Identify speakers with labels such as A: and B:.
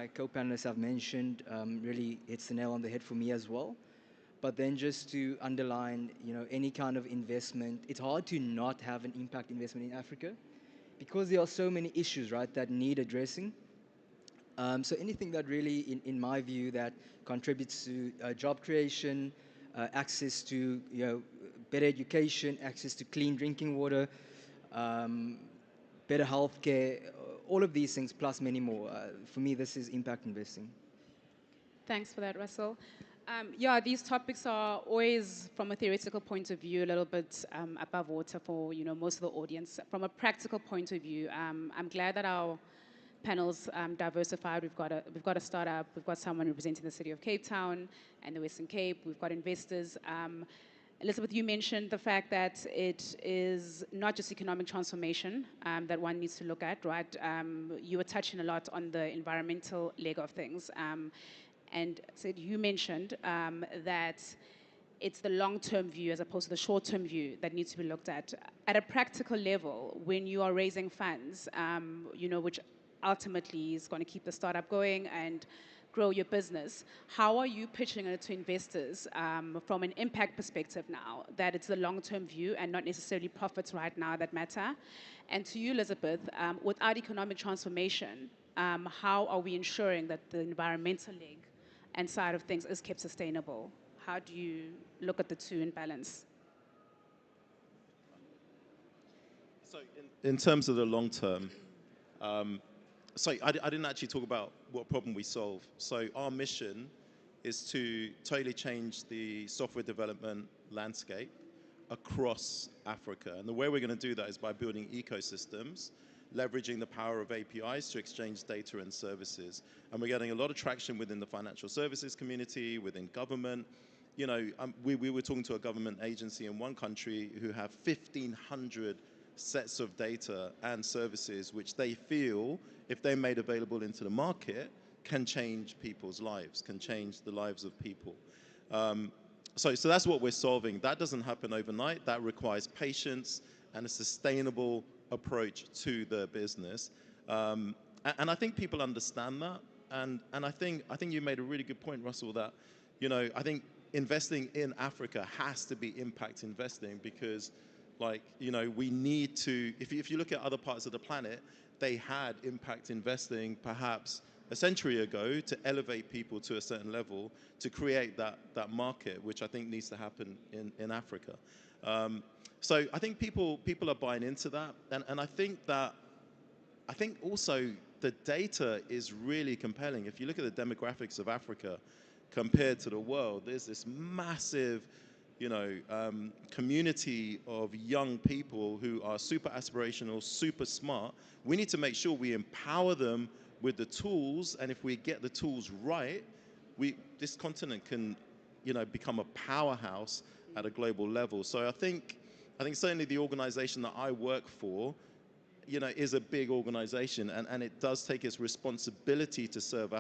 A: my co-panelists have mentioned really hits the nail on the head for me as well. But then just to underline, any kind of investment, it's hard to not have an impact investment in Africa because there are so many issues, right, that need addressing. So anything that really, in my view, that contributes to job creation, access to better education, access to clean drinking water, better healthcare, all of these things plus many more. For me, this is impact investing.
B: Thanks for that, Russell. Yeah, these topics are always, from a theoretical point of view, a little bit above water for most of the audience. From a practical point of view, I'm glad that our panel's diversified. We've got a startup. We've got someone representing the city of Cape Town and the Western Cape. We've got investors. Elizabeth, you mentioned the fact that it is not just economic transformation that one needs to look at, right? You were touching a lot on the environmental leg of things. And Sid, you mentioned that it's the long-term view as opposed to the short-term view that needs to be looked at. At a practical level, when you are raising funds, which ultimately is going to keep the startup going and grow your business, how are you pitching it to investors from an impact perspective now, that it's the long-term view and not necessarily profits right now that matter? And to you, Elizabeth, without economic transformation, how are we ensuring that the environmental leg and side of things is kept sustainable? How do you look at the two in balance?
C: So in terms of the long term, so I didn't actually talk about what problem we solve. So our mission is to totally change the software development landscape across Africa. And the way we're going to do that is by building ecosystems, leveraging the power of APIs to exchange data and services. And we're getting a lot of traction within the financial services community, within government. We were talking to a government agency in one country who have 1,500 sets of data and services which they feel, if they're made available into the market, can change people's lives, can change the lives of people. So that's what we're solving. That doesn't happen overnight. That requires patience and a sustainable approach to the business. And I think people understand that. And I think you made a really good point, Russell, that I think investing in Africa has to be impact investing because we need to, if you look at other parts of the planet, they had impact investing perhaps a century ago to elevate people to a certain level to create that market, which I think needs to happen in Africa. So I think people are buying into that. And I think also the data is really compelling. If you look at the demographics of Africa compared to the world, there's this massive community of young people who are super aspirational, super smart. We need to make sure we empower them with the tools, and if we get the tools right, this continent can, become a powerhouse at a global level. So I think certainly the organization that I work for, is a big organization, and it does take its responsibility to serve